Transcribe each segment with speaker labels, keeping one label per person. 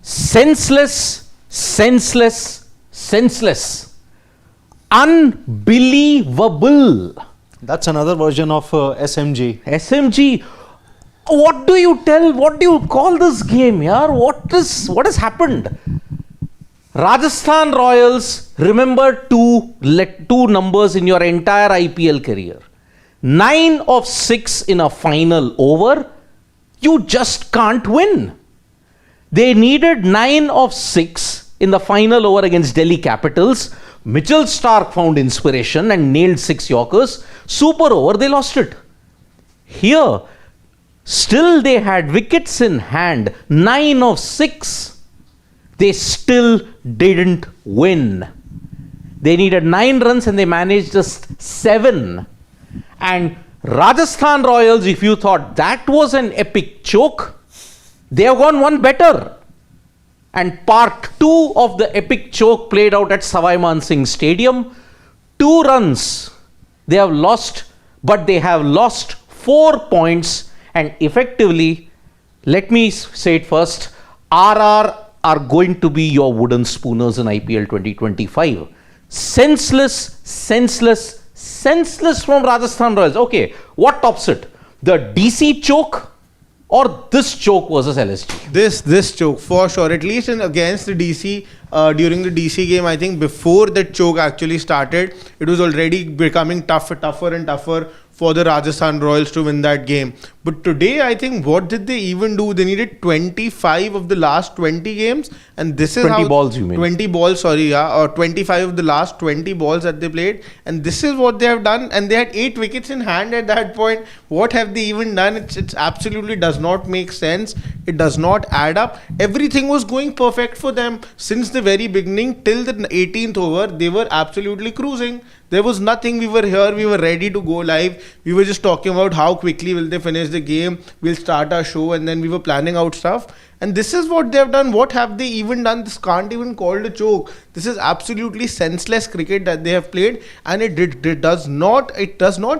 Speaker 1: Senseless, senseless, senseless. Unbelievable.
Speaker 2: That's another version of SMG.
Speaker 1: SMG. What do you call this game, yaar? What has happened? Rajasthan Royals, remember two numbers in your entire IPL career. 9 of 6 in a final over. You just can't win. They needed 9 of 6 in the final over against Delhi Capitals. Mitchell Starc found inspiration and nailed 6 Yorkers. Super over, they lost it. Here, still they had wickets in hand. 9 of 6. They still didn't win. They needed 9 runs and they managed just 7. And Rajasthan Royals, if you thought that was an epic choke, they have gone one better. And part 2 of the epic choke played out at Savai Man Singh Stadium. 2 runs they have lost, but they have lost 4 points. And effectively, let me say it first, RR are going to be your wooden spooners in IPL 2025. Senseless, senseless, senseless from Rajasthan Royals. Okay, what tops it? The DC choke or this choke versus LSG?
Speaker 3: This choke for sure. At least against the DC, during the DC game, I think before that choke actually started, it was already becoming tougher and tougher for the Rajasthan Royals to win that game. But today, I think, what did they even do? They needed 25 of the last 20 games, and this is
Speaker 1: 20 balls, you mean?
Speaker 3: 20 balls, sorry, yeah, or 25 of the last 20 balls that they played, and this is what they have done. And they had 8 wickets in hand at that point. What have they even done? It's absolutely does not make sense. It does not add up. Everything was going perfect for them since the very beginning till the 18th over. They were absolutely cruising. There was nothing. We were here. We were ready to go live. We were just talking about how quickly will they finish the game. We'll start our show, and then we were planning out stuff. And this is what they have done. What have they even done? This can't even call it a choke. This is absolutely senseless cricket that they have played, and it does not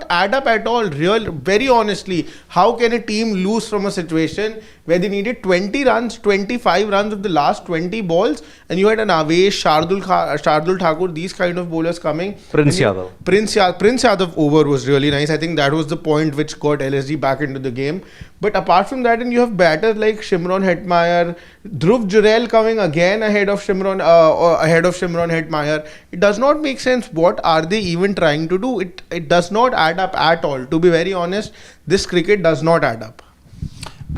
Speaker 3: add up at all. Very honestly, how can a team lose from a situation where they needed 20 runs, 25 runs of the last 20 balls, and you had an Avesh, Shardul Thakur, these kind of bowlers coming.
Speaker 1: Prince Yadav.
Speaker 3: Prince Yadav over was really nice. I think that was the point which got LSG back into the game. But apart from that, and you have batters like Shimron Hetmeyer, Dhruv Jurel coming again ahead of Shimron Hetmeyer. It does not make sense. What are they even trying to do? It does not add up at all. To be very honest, this cricket does not add up.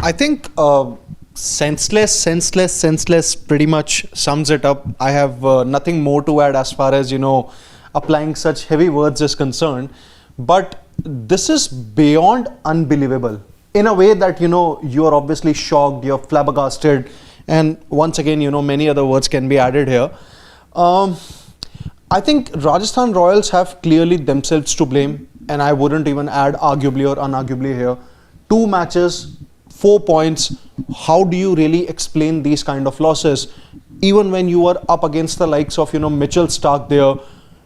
Speaker 2: I think senseless pretty much sums it up. I have nothing more to add as far as, applying such heavy words is concerned. But this is beyond unbelievable. In a way that, you're obviously shocked, you're flabbergasted. And once again, many other words can be added here. I think Rajasthan Royals have clearly themselves to blame. And I wouldn't even add arguably or unarguably here. 2 matches, 4 points. How do you really explain these kind of losses? Even when you were up against the likes of, Mitchell Starc there,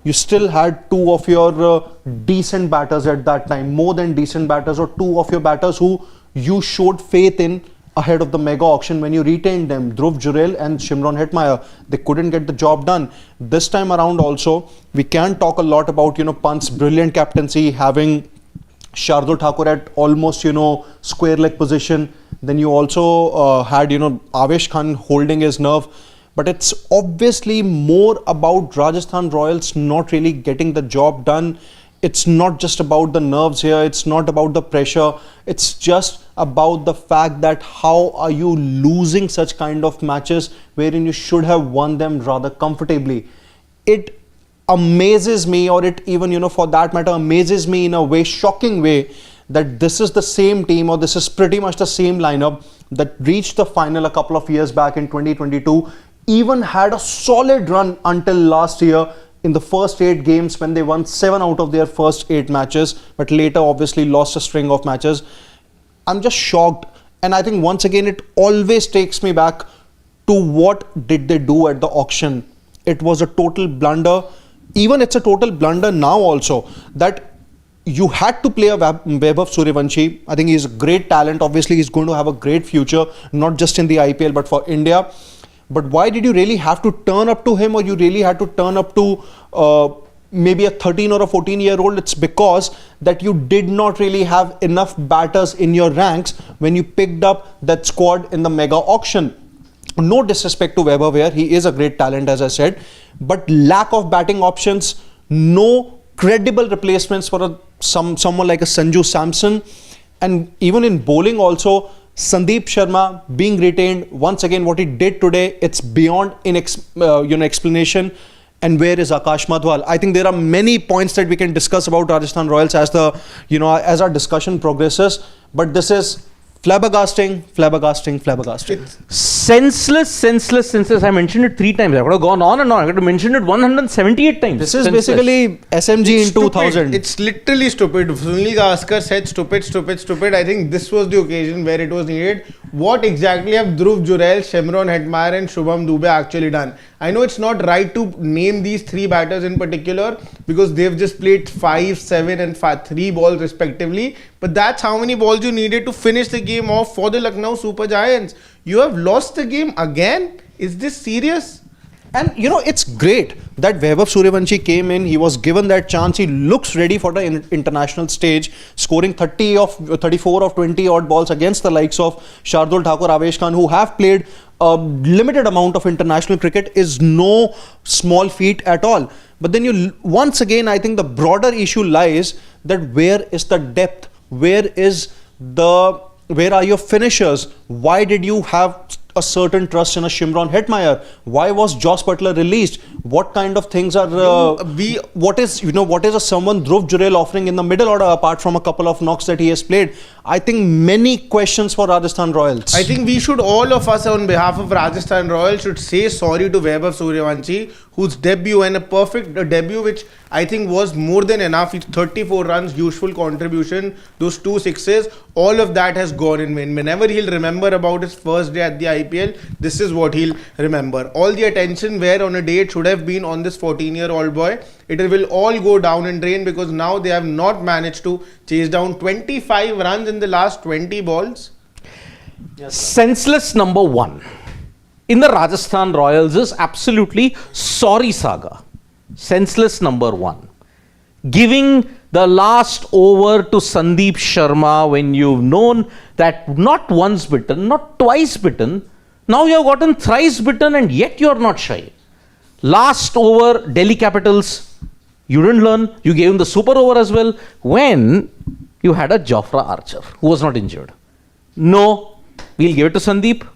Speaker 2: you still had 2 of your decent batters at that time, more than decent batters, or 2 of your batters who you showed faith in ahead of the mega auction when you retained them, Dhruv Jurel and Shimron Hetmeyer. They couldn't get the job done. This time around also, we can talk a lot about, Pant's brilliant captaincy, having Shardul Thakur at almost, square leg position. Then you also had, Avesh Khan holding his nerve. But it's obviously more about Rajasthan Royals not really getting the job done. It's not just about the nerves here. It's not about the pressure. It's just about the fact that how are you losing such kind of matches wherein you should have won them rather comfortably. It amazes me, or it even, for that matter, amazes me in a way, shocking way, that this is the same team, or this is pretty much the same lineup that reached the final a couple of years back in 2022. Even had a solid run until last year in the first 8 games when they won 7 out of their first 8 matches, but later obviously lost a string of matches. I'm just shocked. And I think once again, it always takes me back to what did they do at the auction. It was a total blunder. Even it's a total blunder now also, that you had to play a Vaibhav Suryavanshi. I think he's a great talent. Obviously, he's going to have a great future, not just in the IPL, but for India. But why did you really have to turn up to him, or you really had to turn up to maybe a 13 or a 14-year-old? It's because that you did not really have enough batters in your ranks when you picked up that squad in the mega auction. No disrespect to Vaibhav here, he is a great talent, as I said, but lack of batting options, no credible replacements for someone like a Sanju Samson, and even in bowling also, Sandeep Sharma being retained, once again what he did today, it's beyond explanation. And where is Akash Madhwal? I think there are many points that we can discuss about Rajasthan Royals as as our discussion progresses, but this is flabbergasting.
Speaker 1: Senseless. I mentioned it 3 times. I could have gone on and on. I could have mentioned it 178 times.
Speaker 2: This is basically SMG in 2000.
Speaker 3: It's literally stupid. Sunil Gavaskar said stupid. I think this was the occasion where it was needed. What exactly have Dhruv Jurel, Shimron Hetmeyer and Shubham Dubey actually done? I know it's not right to name these 3 batters in particular because they've just played 5, 7 and 3 balls respectively. But that's how many balls you needed to finish the game off for the Lucknow Super Giants. You have lost the game again? Is this serious?
Speaker 2: And it's great that Vaibhav Suryavanshi came in. He was given that chance. He looks ready for the international stage, scoring 34 of 20 odd balls against the likes of Shardul Thakur, Avesh Khan, who have played a limited amount of international cricket, is no small feat at all. But then once again, I think the broader issue lies that where is the depth? Where are your finishers? Why did you have a certain trust in a Shimron Hetmeyer? Why was Joss Butler released? What kind of things are what is a someone Dhruv Jurel offering in the middle order apart from a couple of knocks that he has played? I think many questions for Rajasthan Royals.
Speaker 3: I think we should, all of us on behalf of Rajasthan Royals, should say sorry to Vaibhav Suryavanshi, whose debut, and a perfect debut which I think was more than enough. It's 34 runs, useful contribution, those 2 sixes, all of that has gone in vain. Whenever he'll remember about his first day at the IPL, this is what he'll remember. All the attention where on a day it should have been on this 14-year-old boy, it will all go down in drain because now they have not managed to chase down 25 runs in the last 20 balls.
Speaker 1: Senseless number 1 in the Rajasthan Royals is absolutely sorry saga. Senseless number 1. Giving the last over to Sandeep Sharma when you've known that not once bitten, not twice bitten, now you have gotten thrice bitten and yet you're not shy. Last over, Delhi Capitals, you didn't learn. You gave him the super over as well when you had a Jofra Archer who was not injured. No, we'll give it to Sandeep.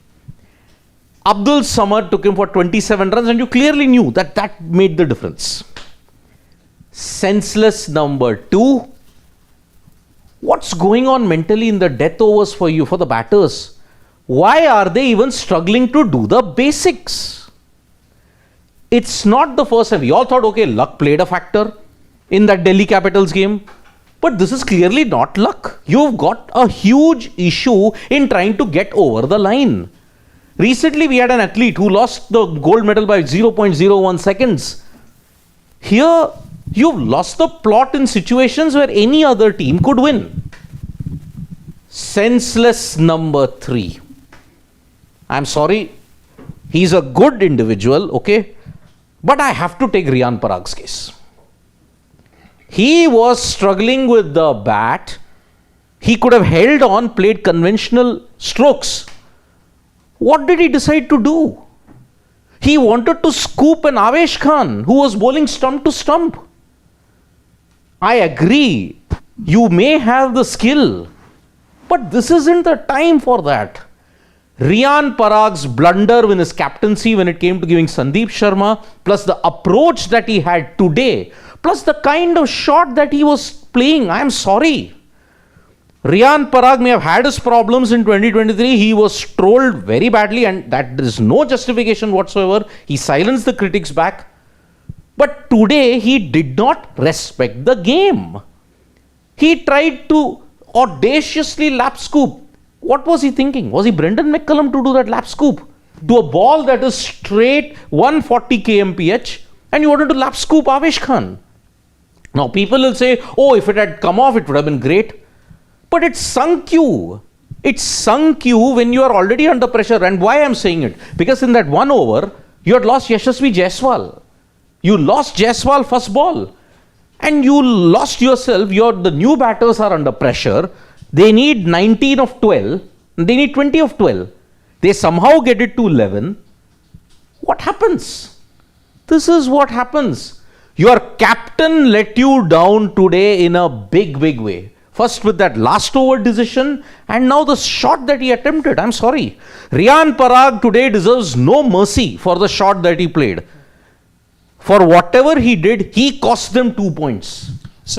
Speaker 1: Abdul Samad took him for 27 runs and you clearly knew that made the difference. Senseless number 2. What's going on mentally in the death overs for you, for the batters? Why are they even struggling to do the basics? It's not the first time. We all thought, okay, luck played a factor in that Delhi Capitals game. But this is clearly not luck. You've got a huge issue in trying to get over the line. Recently, we had an athlete who lost the gold medal by 0.01 seconds. Here, you've lost the plot in situations where any other team could win. Senseless number 3. I'm sorry, he's a good individual, okay? But I have to take Riyan Parag's case. He was struggling with the bat. He could have held on, played conventional strokes. What did he decide to do? He wanted to scoop an Avesh Khan who was bowling stump to stump. I agree, you may have the skill, but this isn't the time for that. Riyan Parag's blunder in his captaincy when it came to giving Sandeep Sharma, plus the approach that he had today, plus the kind of shot that he was playing, I am sorry. Riyan Parag may have had his problems in 2023. He was trolled very badly and that is no justification whatsoever. He silenced the critics back. But today he did not respect the game. He tried to audaciously lap scoop. What was he thinking? Was he Brendan McCullum to do that lap scoop? To a ball that is straight 140 kmph and you wanted to lap scoop Avesh Khan. Now people will say, oh, if it had come off, it would have been great. But it sunk you. It sunk you when you are already under pressure. And why I'm saying it? Because in that 1 over, you had lost YASHASVI'S. You lost Jaiswal first ball. And you lost yourself. The new batters are under pressure. They need 19 of 12. They need 20 of 12. They somehow get it to 11. What happens? This is what happens. Your captain let you down today in a big, big way. First with that last over decision, and now the shot that he attempted. I'm sorry. Riyan Parag today deserves no mercy for the shot that he played. For whatever he did, he cost them 2 points.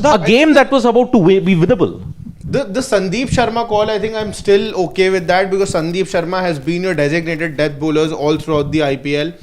Speaker 1: A game that was about to be winnable.
Speaker 3: The Sandeep Sharma call, I think I'm still okay with that, because Sandeep Sharma has been your designated death bowlers all throughout the IPL.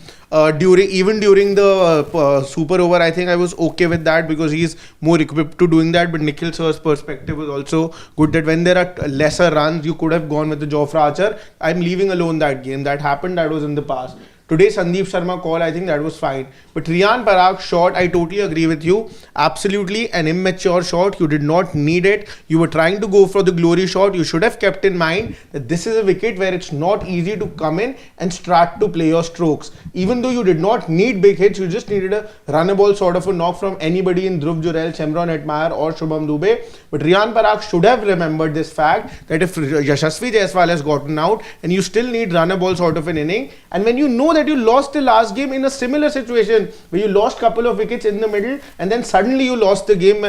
Speaker 3: During the super over, I think I was okay with that, because he's more equipped to doing that. But Nikhil sir's perspective was also good, that when there are lesser runs, you could have gone with the Jofra Archer. I'm leaving alone that game. That happened, that was in the past. Today, Sandeep Sharma call, I think that was fine. But Riyan Parag shot, I totally agree with you. Absolutely an immature shot. You did not need it. You were trying to go for the glory shot. You should have kept in mind that this is a wicket where it's not easy to come in and start to play your strokes. Even though you did not need big hits, you just needed a runnable sort of a knock from anybody in Dhruv Jurel, Shimron Hetmyer or Shubham Dubey. But Riyan Parag should have remembered this fact that if Yashasvi Jaiswal has gotten out and you still need runnable sort of an inning, and when you know that you lost the last game in a similar situation where you lost couple of wickets in the middle and then suddenly you lost the game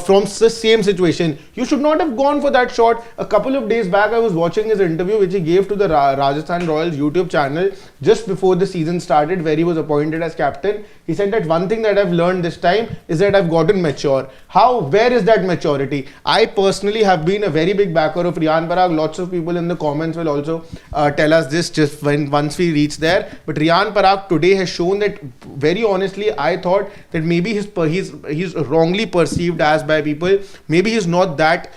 Speaker 3: from the same situation, you should not have gone for that shot. A couple of days back, I was watching his interview which he gave to the Rajasthan Royals YouTube channel just before the season started, where he was appointed as captain. He said that one thing that I've learned this time is that I've gotten mature. Where is that maturity? I personally have been a very big backer of Riyan Parag. Lots of people in the comments will also tell us this just once we reach there. But Riyan Parag today has shown that, very honestly, I thought that maybe he's wrongly perceived as by people. Maybe he's not that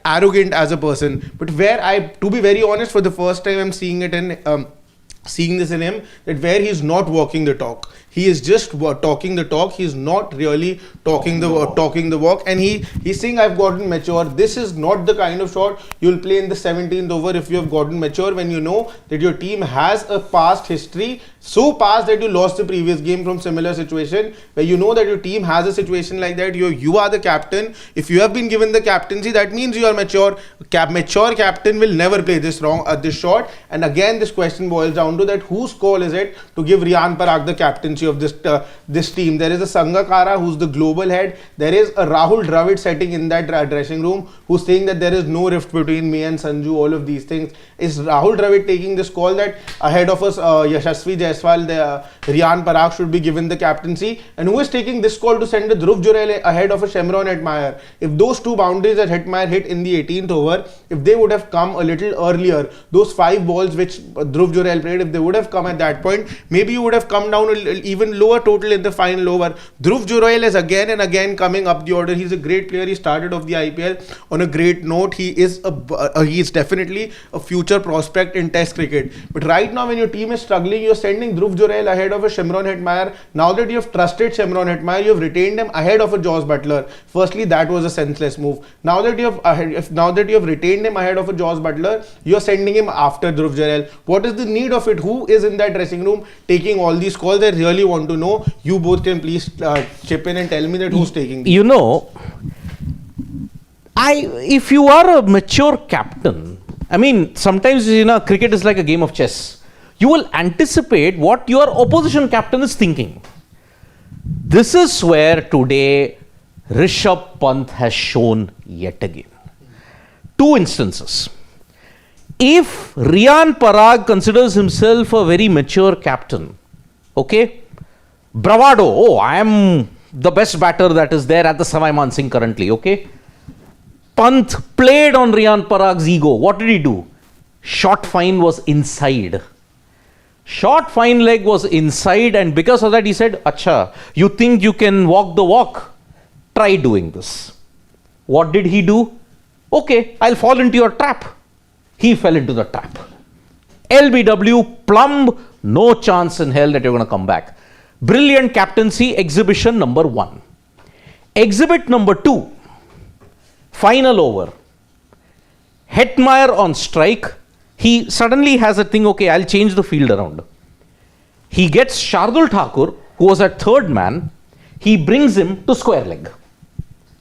Speaker 3: arrogant as a person. But to be very honest, for the first time I'm seeing this in him, that where he's not walking the talk. He is just talking the talk. He's not really talking the walk. And he's saying, I've gotten mature. This is not the kind of shot you'll play in the 17th over if you have gotten mature, when you know that your team has a past history, so past that you lost the previous game from similar situation, where you know that your team has a situation like that. You are the captain. If you have been given the captaincy, that means you are mature. Mature captain will never play this shot. And again, this question boils down to that, whose call is it to give Riyan Parag the captaincy of this team? There is a Sangakkara who's the global head. There is a Rahul Dravid sitting in that dressing room who's saying that there is no rift between me and Sanju, all of these things. Is Rahul Dravid taking this call that ahead of us Yashasvi Jaiswal, Riyan Parag should be given the captaincy? And who is taking this call to send a Dhruv Jurel ahead of a Shimron Hetmyer? If those two boundaries that Hetmyer hit in the 18th over, if they would have come a little earlier, those 5 balls which Dhruv Jurel played, if they would have come at that point, maybe you would have come down even lower total in the final over. Dhruv Jurel is again and again coming up the order. He's a great player. He started off the IPL on a great note. He is definitely a future prospect in Test cricket. But right now, when your team is struggling, you're sending Dhruv Jurel ahead of a Shimron Hetmyer. Now that you have trusted Shimron Hetmyer, you have retained him ahead of a Jos Buttler. Firstly, that was a senseless move. Now that you have retained him ahead of a Jos Buttler, you are sending him after Dhruv Jurel. What is the need of it? Who is in that dressing room taking all these calls? I really want to know. You both can please chip in and tell me that who's taking these.
Speaker 1: You know, if you are a mature captain, I mean, sometimes, cricket is like a game of chess. You will anticipate what your opposition captain is thinking. This is where today Rishabh Pant has shown yet again. 2 instances. If Riyan Parag considers himself a very mature captain, okay, bravado, I am the best batter that is there at the Savai Man Singh currently, okay. Pant played on Riyan Parag's ego. What did he do? Short fine was inside. Short fine leg was inside, and because of that he said, Acha, you think you can walk the walk? Try doing this. What did he do? Okay, I'll fall into your trap. He fell into the trap. LBW, plumb, no chance in hell that you're going to come back. Brilliant captaincy, exhibition number 1. Exhibit number 2, final over. Hetmeyer on strike. He suddenly has a thing, okay, I'll change the field around. He gets Shardul Thakur, who was at third man. He brings him to square leg.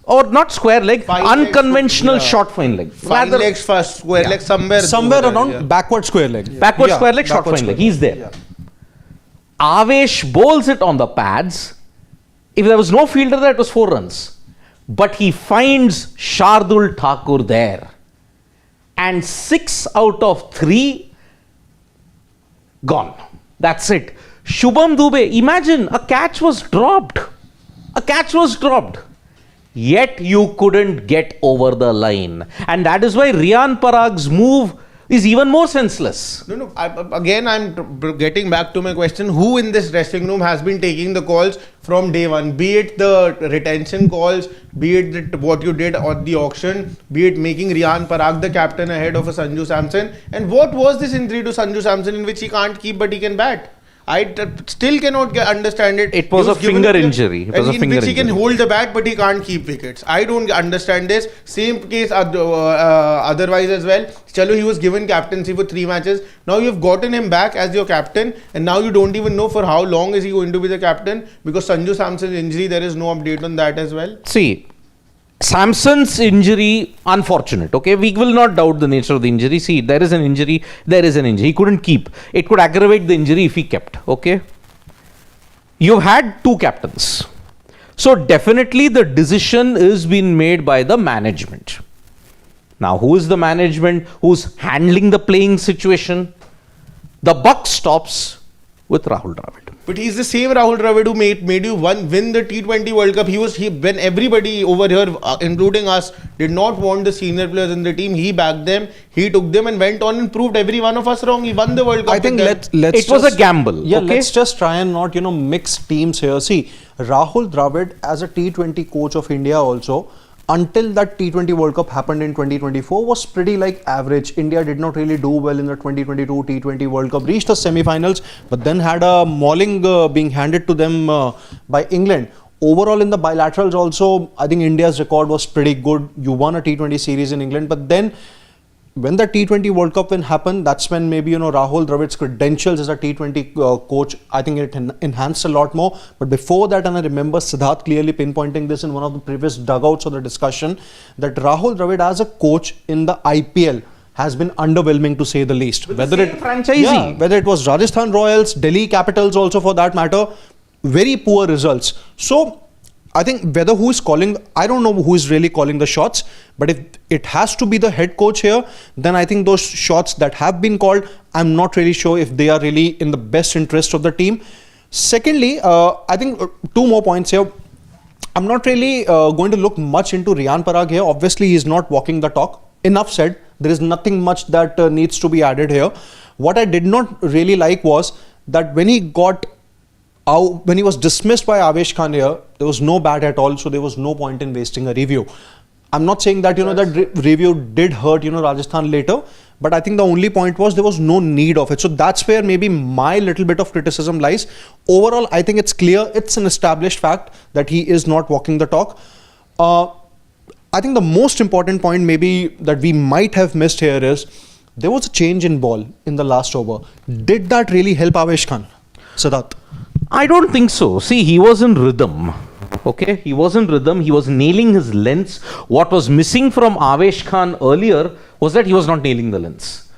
Speaker 1: Or not square leg,
Speaker 3: Fine
Speaker 1: unconventional
Speaker 3: legs,
Speaker 1: short fine leg.
Speaker 3: Fine
Speaker 1: Rather,
Speaker 3: legs first, square leg somewhere.
Speaker 2: Somewhere
Speaker 3: over there,
Speaker 2: around
Speaker 3: yeah.
Speaker 2: backward square leg.
Speaker 1: backward
Speaker 2: Yeah,
Speaker 1: square leg, short
Speaker 2: backward
Speaker 1: fine leg.
Speaker 2: square
Speaker 1: He's there.
Speaker 2: Yeah.
Speaker 1: Avesh bowls it on the pads. If there was no fielder there, it was 4 runs. But he finds Shardul Thakur there. And 6 out of 3 gone. That's it. Shubham Dubey, imagine a catch was dropped. A catch was dropped. Yet you couldn't get over the line. And that is why Riyan Parag's move is even more senseless.
Speaker 3: No. I'm getting back to my question. Who in this dressing room has been taking the calls from day one? Be it the retention calls, be it what you did at the auction, be it making Riyan Parag the captain ahead of a Sanju Samson. And what was this injury to Sanju Samson in which he can't keep but he can bat? I still cannot understand it.
Speaker 1: It was
Speaker 3: He
Speaker 1: a
Speaker 3: given
Speaker 1: finger
Speaker 3: the-
Speaker 1: injury. It was a
Speaker 3: in
Speaker 1: finger
Speaker 3: which he can
Speaker 1: injury.
Speaker 3: hold the bat but he can't keep wickets. I don't understand this. Same case otherwise as well. Chalo, he was given captaincy for 3 matches. Now you've gotten him back as your captain and now you don't even know for how long is he going to be the captain because Sanju Samson's injury, there is no update on that as well.
Speaker 1: See, Samson's injury, unfortunate. Okay, we will not doubt the nature of the injury. See, there is an injury. There is an injury. He couldn't keep. It could aggravate the injury if he kept. Okay. You've had 2 captains. So definitely the decision is being made by the management. Now, who is the management? Who's handling the playing situation? The buck stops with Rahul Dravid.
Speaker 3: But he's the same Rahul Dravid who made you win the T20 World Cup. When everybody over here, including us, did not want the senior players in the team, he backed them, he took them and went on and proved every one of us wrong. He won the World Cup.
Speaker 2: I think
Speaker 3: with them.
Speaker 2: let's
Speaker 1: It was a gamble.
Speaker 2: Yeah,
Speaker 1: okay?
Speaker 2: let's just try and not mix teams here. See, Rahul Dravid as a T20 coach of India also, until that T20 World Cup happened in 2024 was pretty average. India did not really do well in the 2022 T20 World Cup, reached the semi-finals, but then had a mauling being handed to them by England. Overall in the bilaterals also, I think India's record was pretty good. You won a T20 series in England, but then when the T20 World Cup happened, that's when maybe Rahul Dravid's credentials as a T20 coach, I think it enhanced a lot more. But before that, and I remember Siddharth clearly pinpointing this in one of the previous dugouts of the discussion, that Rahul Dravid as a coach in the IPL has been underwhelming to say the least.
Speaker 1: Whether
Speaker 2: Whether it was Rajasthan Royals, Delhi Capitals also for that matter, very poor results. So I think whether who is calling, I don't know who is really calling the shots, but if it has to be the head coach here, then I think those shots that have been called, I'm not really sure if they are really in the best interest of the team. Secondly, I think 2 more points here. I'm not really going to look much into Riyan Parag here. Obviously, he's not walking the talk. Enough said. There is nothing much that needs to be added here. What I did not really like was that when he was dismissed by Avesh Khan here, there was no bat at all, so there was no point in wasting a review. I'm not saying that that review did hurt Rajasthan later, but I think the only point was there was no need of it. So that's where maybe my little bit of criticism lies. Overall, I think it's clear, it's an established fact that he is not walking the talk. I think the most important point maybe that we might have missed here is there was a change in ball in the last over. Did that really help Avesh Khan? Siddharth?
Speaker 1: I don't think so. See, he was in rhythm. Okay, he was in rhythm. He was nailing his lengths. What was missing from Avesh Khan earlier was that he was not nailing the lengths.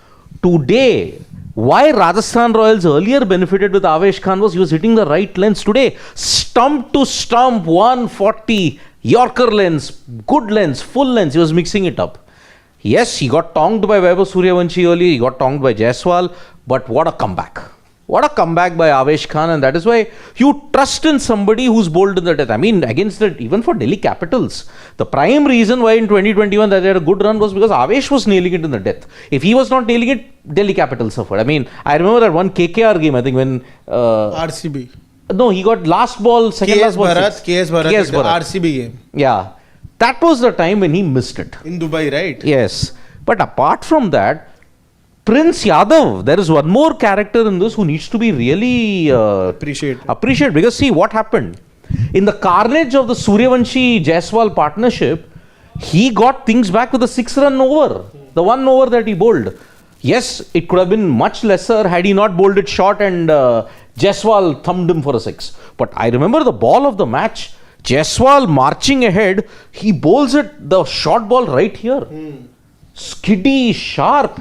Speaker 1: Today, why Rajasthan Royals earlier benefited with Avesh Khan was he was hitting the right lengths. Today, stump to stump, 140, Yorker lengths, good lengths, full lengths. He was mixing it up. Yes, he got tongued by VAIBHAV Suryavanshi earlier. He got tongued by Jaiswal. But what a comeback. What a comeback by Avesh Khan, and that is why you trust in somebody who's bowled in the death. I mean, against the, even for Delhi Capitals, the prime reason why in 2021 that they had a good run was because Avesh was nailing it in the death. If he was not nailing it, Delhi Capitals suffered. I mean, I remember that one KKR game, I think when...
Speaker 3: RCB.
Speaker 1: No, he got last ball, second last ball.
Speaker 3: KS Bharat, RCB game.
Speaker 1: Yeah. That was the time when he missed it.
Speaker 3: In Dubai, right?
Speaker 1: Yes. But apart from that, Prince Yadav, there is one more character in this who needs to be really appreciated. Because see what happened. In the carnage of the Suryavanshi Jaiswal partnership, he got things back with a 6-run over. The 1 over that he bowled. Yes, it could have been much lesser had he not bowled it short and Jaiswal thumped him for a 6. But I remember the ball of the match. Jaiswal marching ahead, he bowls it, the short ball right here. Skiddy, sharp.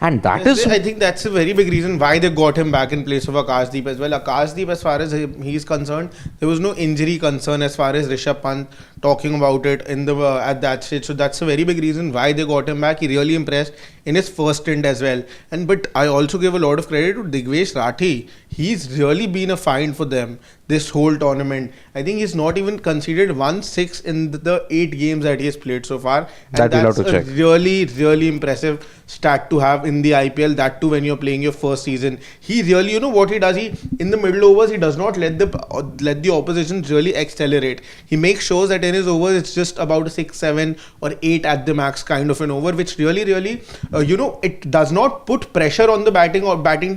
Speaker 1: And that is...
Speaker 3: I think that's a very big reason why they got him back in place of Akashdeep as well. Akashdeep, as far as he's concerned, there was no injury concern as far as Rishabh Pant talking about it in the at that stage. So that's a very big reason why they got him back. He really impressed in his first stint as well. But I also give a lot of credit to Digvesh Rathi. He's really been a find for them this whole tournament. I think he's not even conceded 1-6 in the 8 games that he has played so far. And that's a really impressive stat to have in the IPL, that too when you're playing your first season. He really, you know what he does, he in the middle overs he does not let the opposition really accelerate. He makes sure that in his overs it's just about a 6, 7 or 8 at the max kind of an over, which really it does not put pressure on the batting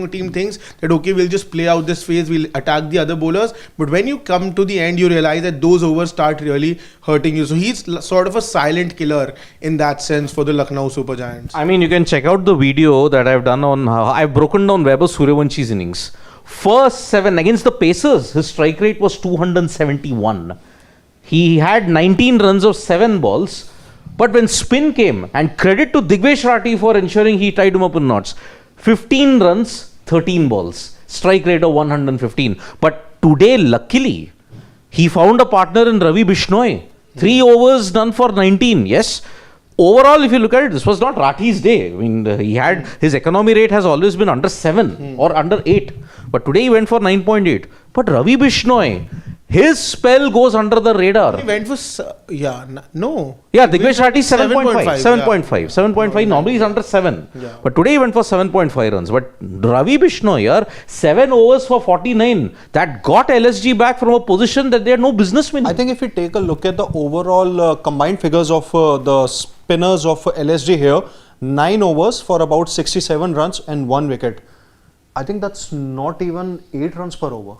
Speaker 3: team thinks that okay, we'll just play out this phase, we'll attack the other bowlers, but when you come to the end you realize that those overs start really hurting you. So he's sort of a silent killer in that sense for the Lucknow Super Giants.
Speaker 1: I mean, you can check out the video that I've done on... I've broken down Suryavanshi's innings. First 7 against the Pacers, his strike rate was 271. He had 19 runs of 7 balls. But when spin came, and credit to Digvesh Rathi for ensuring he tied him up in knots, 15 runs, 13 balls. Strike rate of 115. But today, luckily, he found a partner in Ravi Bishnoi. 3 overs done for 19. Yes. Overall, if you look at it, this was not Rathi's day. I mean, his economy rate has always been under 7 or under 8. But today he went for 9.8. But Ravi Bishnoi, his spell goes under the radar.
Speaker 3: He went for, no.
Speaker 1: Yeah, Digvesh Rathi 7.5. 7.5. Normally he's under 7.
Speaker 3: Yeah.
Speaker 1: But today he went for 7.5 runs. But Ravi Bishnoi here, 7 overs for 49. That got LSG back from a position that they had no business winning.
Speaker 2: I think if we take a look at the overall combined figures of the spinners of LSG here, 9 overs for about 67 runs and 1 wicket. I think that's not even 8 runs per over.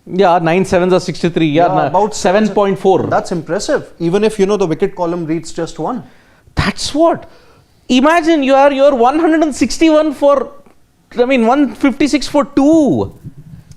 Speaker 1: Yeah, 9 sevens are 63. Yeah,
Speaker 2: about
Speaker 1: 7.4.
Speaker 2: That's impressive. Even if the wicket column reads just 1.
Speaker 1: That's what. Imagine you're 161 for, 156 for 2.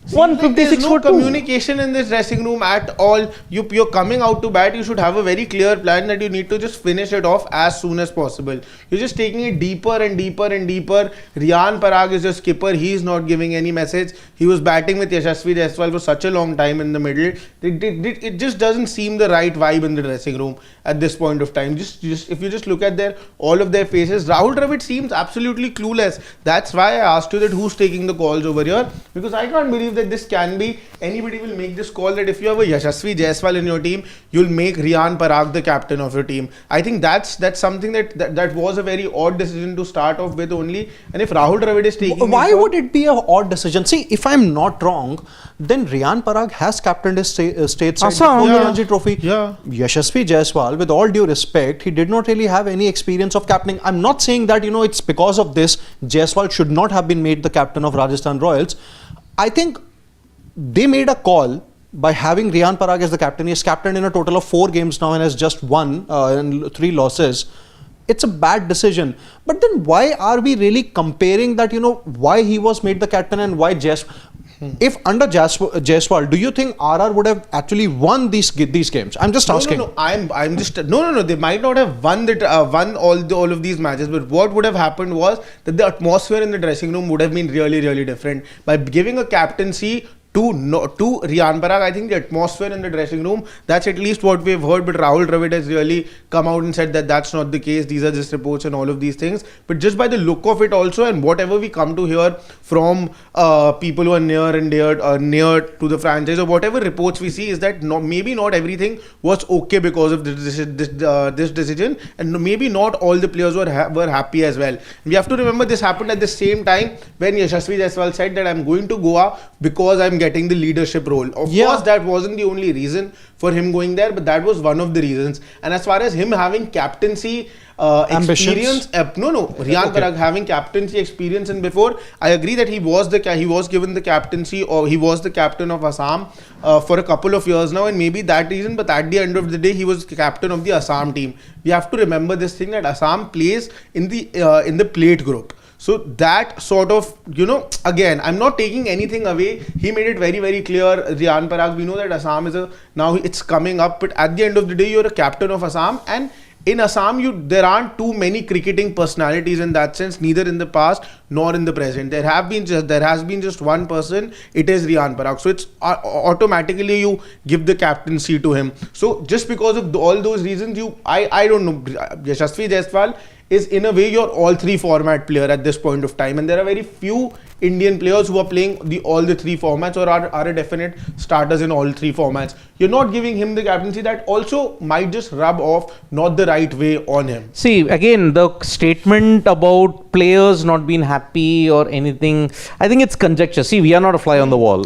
Speaker 1: 156
Speaker 3: there's no
Speaker 1: for 2.
Speaker 3: communication in this dressing room at all. You're coming out to bat, you should have a very clear plan that you need to just finish it off as soon as possible. You're just taking it deeper and deeper and deeper. Riyan Parag is your skipper. He's not giving any message. He was batting with Yashasvi Jaiswal for such a long time in the middle. It just doesn't seem the right vibe in the dressing room at this point of time. Just if you just look at all of their faces, Rahul Dravid seems absolutely clueless. That's why I asked you that who's taking the calls over here, because I can't believe that this can be, anybody will make this call that if you have a Yashasvi Jaiswal in your team, you'll make Riyan Parag the captain of your team. I think that's something that was a very odd decision to start off with only. And if Rahul Dravid is taking...
Speaker 2: Why would it be an odd decision? See, if I'm not wrong, then Riyan Parag has captained his state side before the Ranji Trophy.
Speaker 3: Yeah.
Speaker 2: Yashasvi Jaiswal, with all due respect, he did not really have any experience of captaining. I'm not saying that, it's because of this, Jaiswal should not have been made the captain of Rajasthan Royals. I think they made a call by having Riyan Parag as the captain. He is captained in a total of 4 games now and has just won and 3 losses. It's a bad decision. But then why are we really comparing that, why he was made the captain and why Jaiswal? If under Jaiswal, do you think RR would have actually won these games? I'm just asking.
Speaker 3: No. They might not have won all of these matches, but what would have happened was that the atmosphere in the dressing room would have been really, really different. By giving a captaincy to Riyan Parag, I think the atmosphere in the dressing room, that's at least what we've heard, but Rahul Dravid has really come out and said that that's not the case, these are just reports and all of these things. But just by the look of it also, and whatever we come to hear from people who are near to the franchise, or whatever reports we see, is that maybe not everything was okay because of this decision, and maybe not all the players were happy as well. We have to remember this happened at the same time when Yashasvi Jaiswal said that I'm going to Goa because I'm getting the leadership role. Of course, that wasn't the only reason for him going there, but that was one of the reasons. And as far as him having captaincy experience, Riyan Parag having captaincy experience, and before, I agree that he was given the captaincy, or he was the captain of Assam for a couple of years now, and maybe that reason. But at the end of the day, he was captain of the Assam team. We have to remember this thing, that Assam plays in the plate group. So that sort of, again, I'm not taking anything away. He made it very, very clear, Riyan Parag. We know that Assam now it's coming up, but at the end of the day, you're a captain of Assam, and in Assam, there aren't too many cricketing personalities in that sense, neither in the past nor in the present. There has been just one person. It is Riyan Parag. So it's automatically you give the captaincy to him. So just because of all those reasons, I don't know, Yashasvi Jaiswal is in a way your all three format player at this point of time, and there are very few Indian players who are playing all the three formats, or are a definite starters in all three formats. You're not giving him the captaincy. That also might just rub off not the right way on him.
Speaker 1: See, again, the statement about players not being happy or anything, I think it's conjecture. See, we are not a fly on the wall.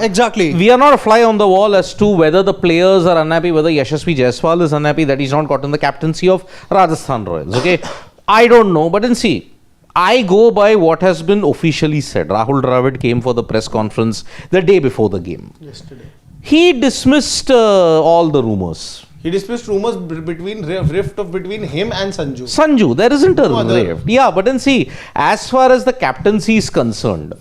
Speaker 2: Exactly.
Speaker 1: We are not a fly on the wall as to whether the players are unhappy, whether Yashasvi Jaiswal is unhappy that he's not gotten the captaincy of Rajasthan Royals. Okay, I don't know, but then see, I go by what has been officially said. Rahul Dravid came for the press conference the day before the game.
Speaker 3: Yesterday.
Speaker 1: He dismissed all the rumours.
Speaker 3: He dismissed rumours between him and Sanju.
Speaker 1: Sanju, there isn't a rift. Yeah, but then see, as far as the captaincy is concerned,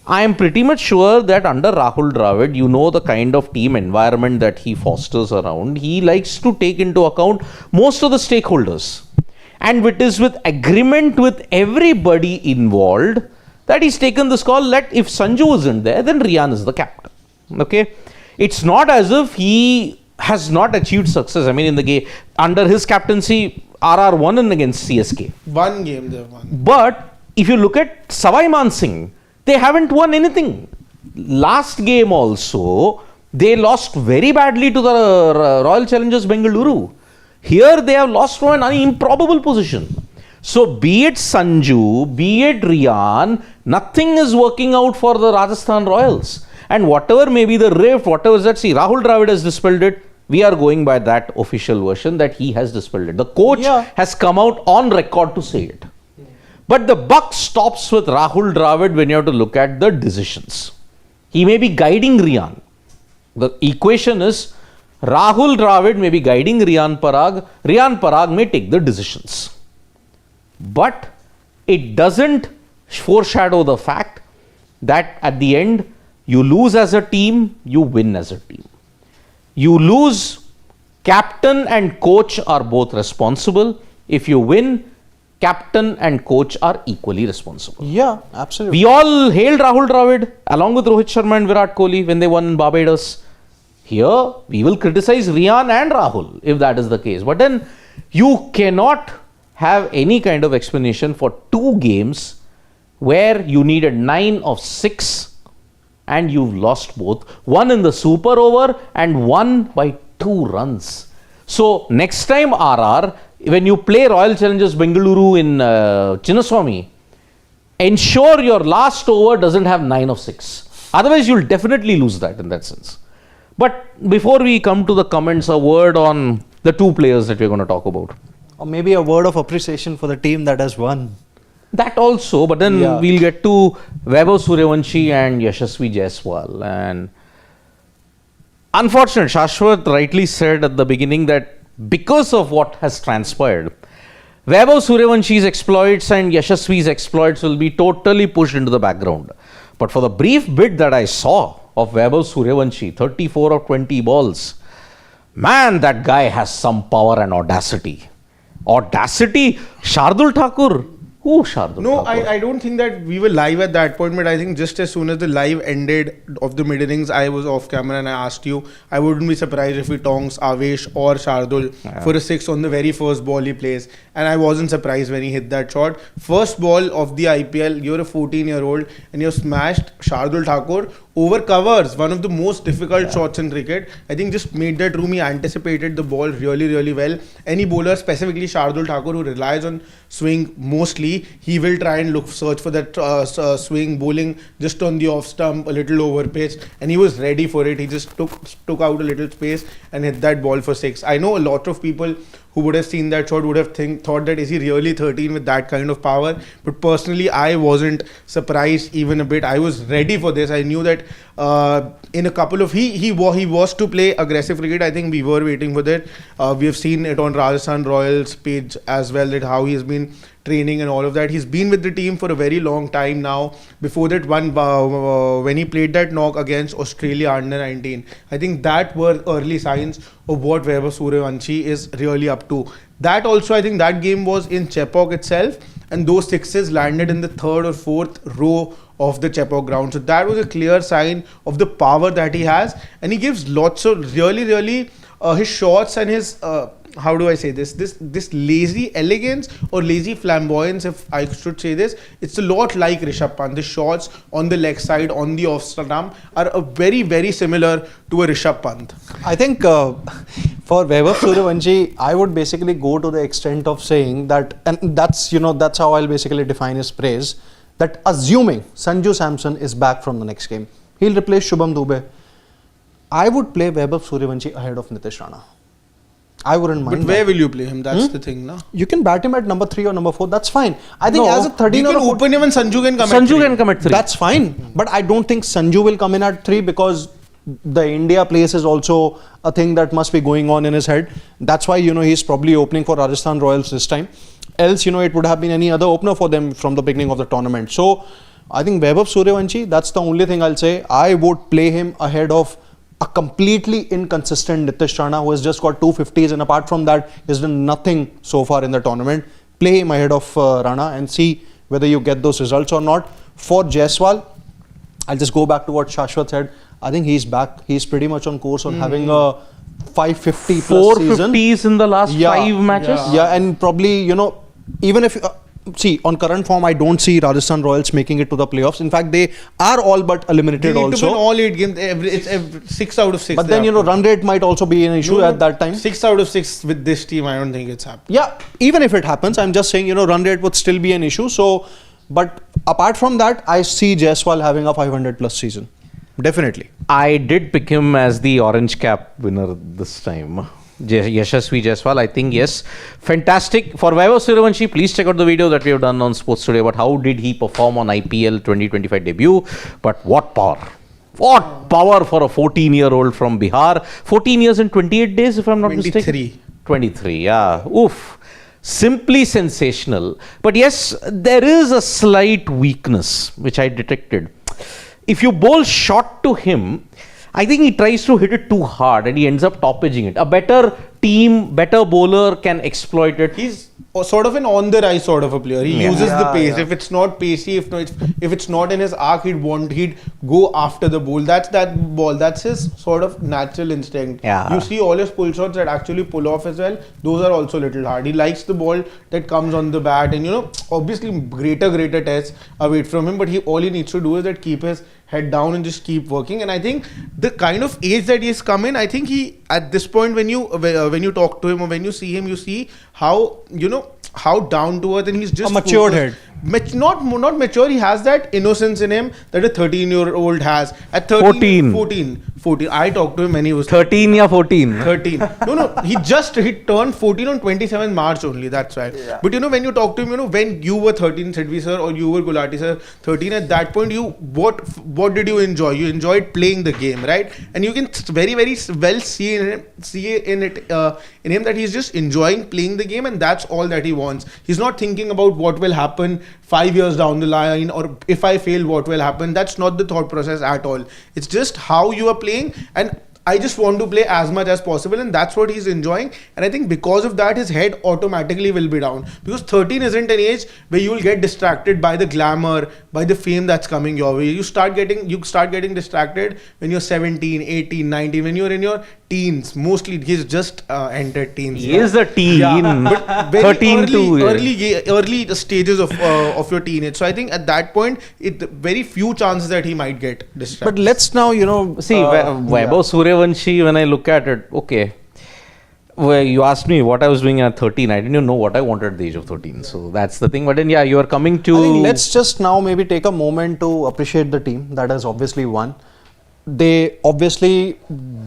Speaker 1: I am pretty much sure that under Rahul Dravid, the kind of team environment that he fosters around, he likes to take into account most of the stakeholders. And it is with agreement with everybody involved that he's taken this call. If Sanju isn't there, then Riyan is the captain. Okay? It's not as if he has not achieved success. I mean, in the game, under his captaincy, RR won against CSK.
Speaker 3: One game they won.
Speaker 1: But if you look at Savai Man Singh, they haven't won anything. Last game also, they lost very badly to the Royal Challengers Bengaluru. Here they have lost from an improbable position. So be it Sanju, be it Riyan, nothing is working out for the Rajasthan Royals. And whatever may be the rift, whatever is that, see, Rahul Dravid has dispelled it. We are going by that official version that he has dispelled it. The coach has come out on record to say it. But the buck stops with Rahul Dravid when you have to look at the decisions. He may be guiding Riyan. The equation is Rahul Dravid may be guiding Riyan Parag may take the decisions. But it doesn't foreshadow the fact that at the end, you lose as a team, you win as a team. You lose, captain and coach are both responsible. If you win, captain and coach are equally responsible.
Speaker 2: Yeah, absolutely.
Speaker 1: We all hailed Rahul Dravid along with Rohit Sharma and Virat Kohli when they won in Barbados. Here, we will criticize Riyan and Rahul if that is the case. But then, you cannot have any kind of explanation for two games where you needed 9 of 6 and you've lost both. One in the super over and one by 2 runs. So, next time RR, when you play Royal Challengers Bengaluru in Chinnaswamy, ensure your last over doesn't have 9 of 6. Otherwise, you'll definitely lose that in that sense. But before we come to the comments, a word on the two players that we're going to talk about.
Speaker 2: Or maybe a word of appreciation for the team that has won.
Speaker 1: That also, but then we'll get to Vaibhav Suryavanshi and Yashasvi Jaiswal. And unfortunate, Shashwat rightly said at the beginning that because of what has transpired, Vaibhav Suryavanshi's exploits and Yashasvi's exploits will be totally pushed into the background. But for the brief bit that I saw of Vaibhav Suryavanshi, 34 of 20 balls, man, that guy has some power and audacity. Shardul Thakur. Who Shardul
Speaker 3: No,
Speaker 1: Thakur?
Speaker 3: I don't think that we were live at that point, but I think just as soon as the live ended of the mid innings, I was off camera and I asked you, I wouldn't be surprised if he tongs Avesh or Shardul for a 6 on the very first ball he plays. And I wasn't surprised when he hit that shot. First ball of the IPL, you're a 14-year-old and you've smashed Shardul Thakur over covers, one of the most difficult shots in cricket. I think just made that room. He anticipated the ball really, really well. Any bowler, specifically Shardul Thakur, who relies on swing mostly, ready, he will try and search for that swing, bowling just on the off stump, a little over pitch, and he was ready for it. He just took out a little space and hit that ball for 6. I know a lot of people who would have seen that shot would have thought that is he really 13 with that kind of power, but personally I wasn't surprised even a bit. I was ready for this. I knew that in a couple of he was to play aggressive cricket. I think we were waiting for that. We have seen it on Rajasthan Royals page as well, that how he has been training and all of that. He's been with the team for a very long time now. Before that one, when he played that knock against Australia under 19, I think that were early signs of what Vaibhav Suryavanshi is really up to. That also, I think that game was in Chepauk itself, and those sixes landed in the 3rd or 4th row of the Chepauk ground. So that was a clear sign of the power that he has, and he gives lots of really his shots and his how do I say this lazy elegance or lazy flamboyance, if I should say this, it's a lot like Rishabh Pant. The shots on the leg side, on the off stump are very similar to a Rishabh Pant.
Speaker 2: I think for Vaibhav Suryavanshi, I would basically go to the extent of saying that, and that's how I'll basically define his praise, that assuming Sanju Samson is back from the next game, he'll replace Shubham Dubey. I would play Vaibhav Suryavanshi ahead of Nitish Rana. I wouldn't mind.
Speaker 3: But where will you play him? That's the thing, na?
Speaker 2: You can bat him at number 3 or number 4. That's fine. I think as a 13
Speaker 3: you
Speaker 2: or
Speaker 3: can
Speaker 2: a 14,
Speaker 3: open him and Sanju can come
Speaker 1: Sanju
Speaker 3: at 3.
Speaker 1: can come at 3.
Speaker 2: that's fine. But I don't think Sanju will come in at 3 because the India place is also a thing that must be going on in his head. That's why, he's probably opening for Rajasthan Royals this time. Else, it would have been any other opener for them from the beginning of the tournament. So, I think Vaibhav Suryavanshi, that's the only thing I'll say. I would play him ahead of a completely inconsistent Nitish Rana, who has just got 250s, and apart from that, he's done nothing so far in the tournament. Play him ahead of Rana and see whether you get those results or not. For Jaiswal, I'll just go back to what Shashwat said. I think he's back. He's pretty much on course on having a 550 plus season.
Speaker 1: 450s in the last 5 matches.
Speaker 2: Yeah, and probably, even if... see, on current form, I don't see Rajasthan Royals making it to the playoffs. In fact, they are all but eliminated
Speaker 3: They need
Speaker 2: also.
Speaker 3: to win all 8 games. It's 6 out of 6.
Speaker 2: But then, run rate might also be an issue at that time.
Speaker 3: 6 out of 6 with this team, I don't think it's happening.
Speaker 2: Yeah, even if it happens, I'm just saying, run rate would still be an issue. So, but apart from that, I see Jaiswal having a 500 plus season. Definitely.
Speaker 1: I did pick him as the orange cap winner this time. Yashasvi Jaiswal, I think, yes. Fantastic. For Vaibhav Suryavanshi, please check out the video that we have done on Sports Today about how did he perform on IPL 2025 debut. But what power. What power for a 14-year-old from Bihar. 14 years and 28 days, if I'm not mistaken. 23, yeah. Oof. Simply sensational. But yes, there is a slight weakness, which I detected. If you bowl short to him, I think he tries to hit it too hard and he ends up toppaging it. A better team, better bowler can exploit it.
Speaker 3: He's sort of an on-the-rise sort of a player. He uses the pace. If it's not pacey, if it's not in his arc, he'd go after the ball. That's that ball. That's his sort of natural instinct.
Speaker 1: Yeah.
Speaker 3: You see all his pull shots that actually pull off as well. Those are also a little hard. He likes the ball that comes on the bat, and obviously greater tests await from him. But all he needs to do is that keep his head down and just keep working. And I think the kind of age that he's come in, I think he at this point when you talk to him or when you see him, you see how how down to earth, and he's just
Speaker 2: a matured head.
Speaker 3: Not mature. He has that innocence in him that a 13-year-old has. At 14. I talked to him when he was
Speaker 1: 13 or 14.
Speaker 3: 13. No. He turned 14 on 27 March only. That's why. Yeah. But when you talk to him, when you were 13, Sidvi sir, or you were Gulati sir, 13. At that point, what did you enjoy? You enjoyed playing the game, right? And you can very well see in him that he's just enjoying playing the game, and that's all that he wants. He's not thinking about what will happen 5 years down the line, or if I fail, what will happen. That's not the thought process at all. It's just how you are playing, and I just want to play as much as possible, and that's what he's enjoying. And I think because of that, his head automatically will be down, because 13 isn't an age where you will get distracted by the glamour, by the fame that's coming your way. You start getting distracted when you're 17, 18, 19, when you're in your teens. Mostly he's just entered teens.
Speaker 1: He is a teen.
Speaker 3: But
Speaker 1: 13
Speaker 3: early stages of your teenage. So I think at that point, very few chances that he might get distracted.
Speaker 2: But let's now,
Speaker 1: see, Vaibhav Suryavanshi, when I look at it, okay, Well, you asked me what I was doing at 13. I didn't even know what I wanted at the age of 13. So that's the thing. But then, yeah, you are coming to...
Speaker 2: I think let's just now maybe take a moment to appreciate the team that has obviously won. They obviously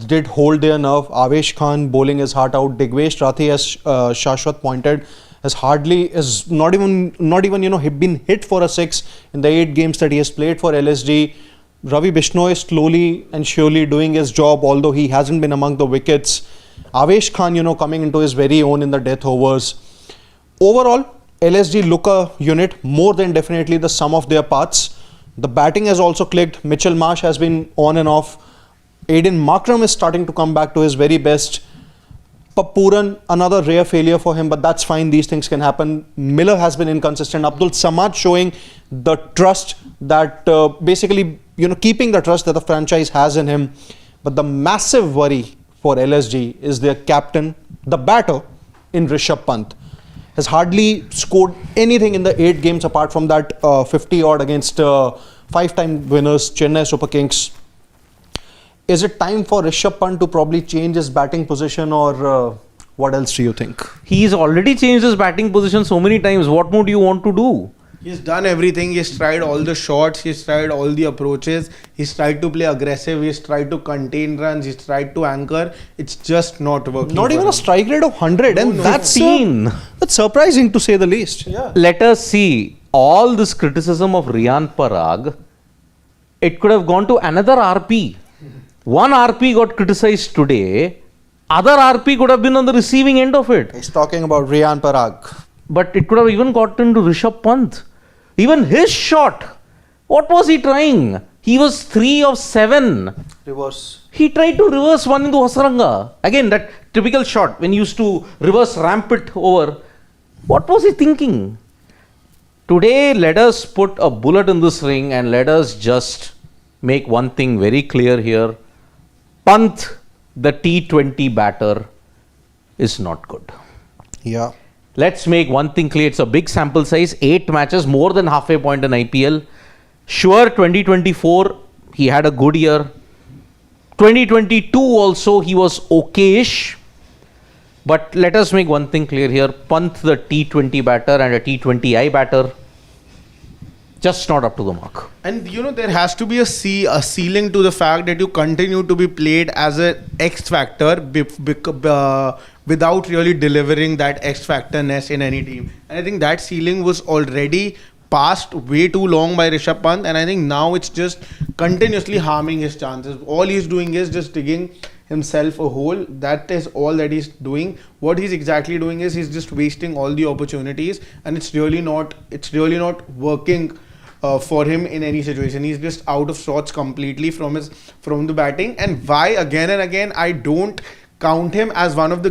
Speaker 2: did hold their nerve. Avesh Khan bowling his heart out. Digvesh Rathi, as Shashwat pointed, is not even been hit for a 6 in the 8 games that he has played for LSG. Ravi Bishnoi is slowly and surely doing his job, although he hasn't been among the wickets. Avesh Khan, coming into his very own in the death overs. Overall, LSG look a unit, more than definitely the sum of their parts. The batting has also clicked. Mitchell Marsh has been on and off. Aiden Markram is starting to come back to his very best. Papuran, another rare failure for him, but that's fine. These things can happen. Miller has been inconsistent. Abdul Samad showing the trust that basically, keeping the trust that the franchise has in him. But the massive worry for LSG is their captain, the batter in Rishabh Pant. Has hardly scored anything in the 8 games apart from that 50 odd against 5-time winners Chennai Super Kings. Is it time for Rishabh Pant to probably change his batting position, or what else do you think?
Speaker 1: He's already changed his batting position so many times. What more do you want to do?
Speaker 3: He's done everything. He's tried all the shots. He's tried all the approaches. He's tried to play aggressive. He's tried to contain runs. He's tried to anchor. It's just not working.
Speaker 2: Not even a strike rate of 100. And that's surprising to say the least.
Speaker 3: Yeah.
Speaker 1: Let us see. All this criticism of Riyan Parag, it could have gone to another RP. One RP got criticized today. Other RP could have been on the receiving end of it.
Speaker 2: He's talking about Riyan Parag.
Speaker 1: But it could have even gotten to Rishabh Pant. Even his shot, what was he trying? He was 3 of 7.
Speaker 2: Reverse.
Speaker 1: He tried to reverse one into Hasaranga. Again, that typical shot when he used to reverse ramp it over. What was he thinking? Today, let us put a bullet in this ring and let us just make one thing very clear here. Pant, the T20 batter, is not good.
Speaker 2: Yeah.
Speaker 1: Let's make one thing clear. It's a big sample size. 8 matches, more than halfway point in IPL. Sure, 2024, he had a good year. 2022 also, he was okayish. But let us make one thing clear here. Pant, the T20 batter and a T20I batter, just not up to the mark.
Speaker 3: And there has to be a ceiling to the fact that you continue to be played as an X factor without really delivering that X factorness in any team. And I think that ceiling was already passed way too long by Rishabh Pant, and I think now it's just continuously harming his chances. All he's doing is just digging himself a hole. That is all that he's doing. What he's exactly doing is he's just wasting all the opportunities, and it's really not working for him in any situation. He's just out of sorts completely from the batting. And why again and again I don't count him as one of the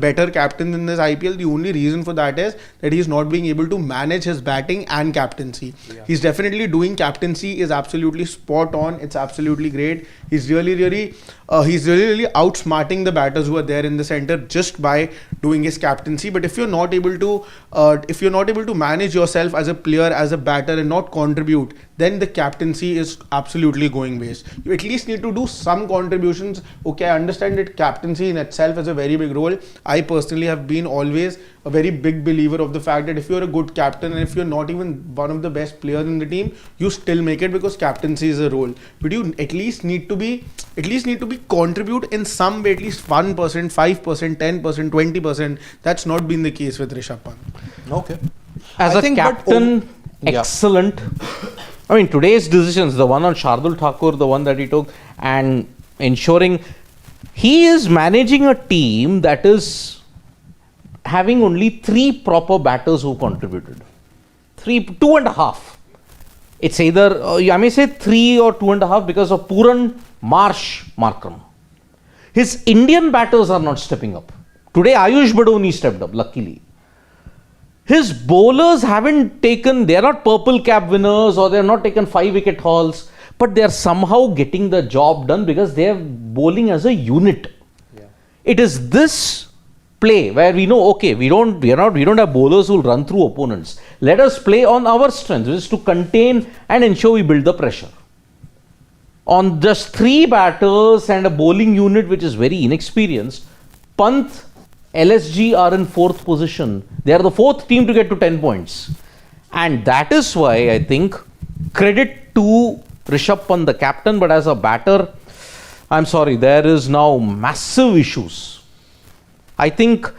Speaker 3: better captains in this IPL. The only reason for that is that he's not being able to manage his batting and captaincy. Yeah. He's definitely doing captaincy is absolutely spot on. It's absolutely great. He's really outsmarting the batters who are there in the center just by doing his captaincy. But if you're not able to manage yourself as a player, as a batter, and not contribute, then the captaincy is absolutely going waste. You at least need to do some contributions. Okay, I understand that captaincy in itself is a very big role. I personally have been always a very big believer of the fact that if you're a good captain and if you're not even one of the best players in the team, you still make it because captaincy is a role. But you at least need to be contribute in some way, at least 1%, 5%, 10%, 20%. That's not been the case with Rishabh Pant.
Speaker 2: Okay.
Speaker 1: As a captain, excellent. I mean, today's decisions, the one on Shardul Thakur, the one that he took, and ensuring he is managing a team that is having only 3 proper batters who contributed. 2.5. It's either, I may say 3 or 2.5 because of Puran, Marsh, Markram. His Indian batters are not stepping up. Today, Ayush Badoni stepped up, luckily. His bowlers haven't taken, they are not purple cap winners or they have not taken 5-wicket hauls, but they are somehow getting the job done because they are bowling as a unit. Yeah. It is this play where we know, okay, we don't have bowlers who will run through opponents. Let us play on our strengths, which is to contain and ensure we build the pressure. On just 3 batters and a bowling unit which is very inexperienced, Pant, LSG are in 4th position. They are the 4th team to get to 10 points. And that is why I think credit to Rishabh Pant, the captain, but as a batter, I'm sorry, there is now massive issues. I think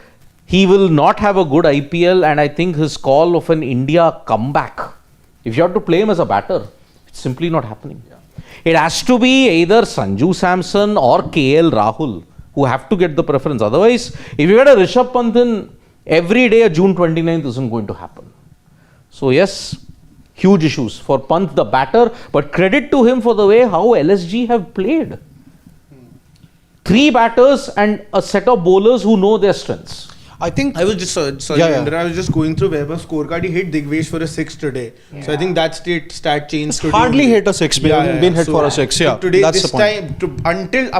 Speaker 1: he will not have a good IPL, and I think his call of an India comeback, if you have to play him as a batter, it's simply not happening. It has to be either Sanju Samson or KL Rahul who have to get the preference. Otherwise, if you get a Rishabh Pant in every day, June 29th isn't going to happen. So yes, huge issues for Pant, the batter, but credit to him for the way how LSG have played. 3 batters and a set of bowlers who know their strengths.
Speaker 2: I think
Speaker 3: I was just sorry, Indra, I was just going through Vaibhav's scorecard. He hit Digvesh for a 6 today. Yeah. So I think that stat changed.
Speaker 2: It's hardly hit a 6. Been hit for a 6. Yeah,
Speaker 3: today,
Speaker 2: that's
Speaker 3: this
Speaker 2: the point.
Speaker 3: Until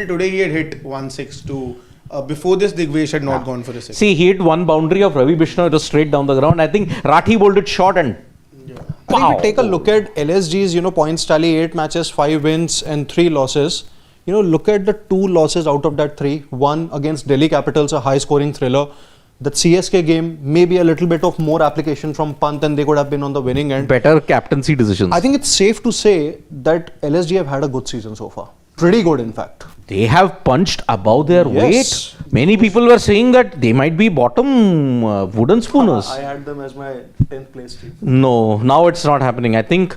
Speaker 3: today, he had hit 1-6 to. Before this, Digvesh had not gone for a 6.
Speaker 1: See, he hit one boundary of Ravi Bishnoi just straight down the ground. I think Rathi bowled it short and.
Speaker 2: I think if we take a look at LSG's, points tally, 8 matches, 5 wins and 3 losses. Look at the 2 losses out of that 3. One against Delhi Capitals, a high-scoring thriller. That CSK game, maybe a little bit of more application from Pant and they could have been on the winning end.
Speaker 1: Better captaincy decisions.
Speaker 2: I think it's safe to say that LSG have had a good season so far. Pretty good, in fact.
Speaker 1: They have punched above their weight. Many people were saying that they might be bottom wooden spooners.
Speaker 2: I had them as my 10th place team.
Speaker 1: No, now it's not happening. I think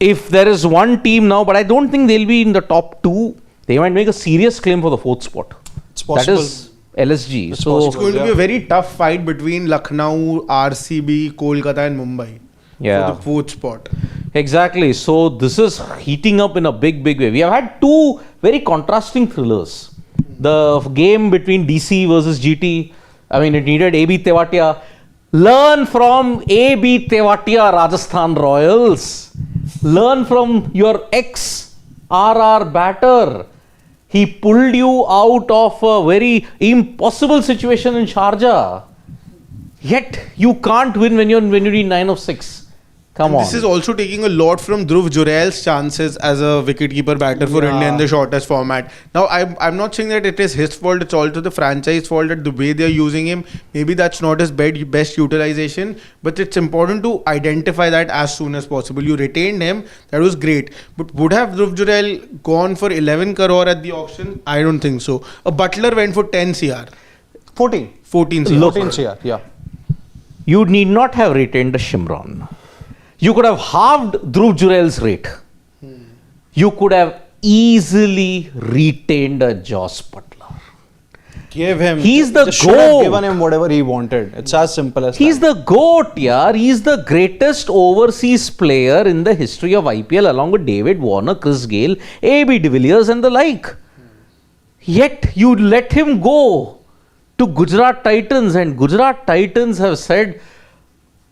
Speaker 1: if there is one team now, but I don't think they'll be in the top 2. They might make a serious claim for the 4th spot.
Speaker 2: It's possible.
Speaker 1: That is LSG.
Speaker 2: It's
Speaker 1: so
Speaker 3: It's going to be a very tough fight between Lucknow, RCB, Kolkata and Mumbai for the 4th spot.
Speaker 1: Exactly. So this is heating up in a big way. We have had 2 very contrasting thrillers. The game between DC versus GT. I mean, it needed AB Tewatia. Learn from AB Tewatia, Rajasthan Royals. Learn from your ex-RR batter. He pulled you out of a very impossible situation in Sharjah. Yet you can't win when you need 9 of 6. Come on.
Speaker 3: This is also taking a lot from Dhruv Jurel's chances as a wicketkeeper batter for India in the shortest format. Now, I'm not saying that it is his fault. It's also the franchise fault that the way they're using him. Maybe that's not his best utilization. But it's important to identify that as soon as possible. You retained him. That was great. But would have Dhruv Jurel gone for 11 crore at the auction? I don't think so. A Butler went for 10 CR.
Speaker 2: 14
Speaker 3: CR.
Speaker 2: 14 CR, yeah.
Speaker 1: You need not have retained a Shimron. You could have halved Dhruv Jurel's rate. You could have easily retained a Joss Butler.
Speaker 2: Give him.
Speaker 1: He's the
Speaker 2: should have
Speaker 1: GOAT.
Speaker 2: given him whatever he wanted. It's as simple as
Speaker 1: He's
Speaker 2: that.
Speaker 1: the GOAT, yaar. He's the greatest overseas player in the history of IPL, along with David Warner, Chris Gayle, AB de Villiers and the like. Yet you let him go to Gujarat Titans, and Gujarat Titans have said,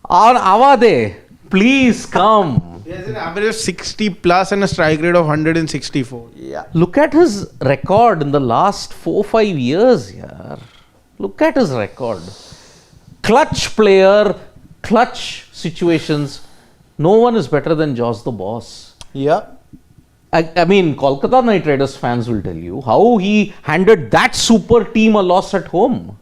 Speaker 1: Avade, please come.
Speaker 3: He has an average of 60 plus and a strike rate of 164.
Speaker 2: Yeah.
Speaker 1: Look at his record in the last 4-5 years, yaar. Look at his record. Clutch player, clutch situations. No one is better than Joss the Boss.
Speaker 2: Yeah.
Speaker 1: I mean, Kolkata Knight Riders fans will tell you how he handed that super team a loss at home.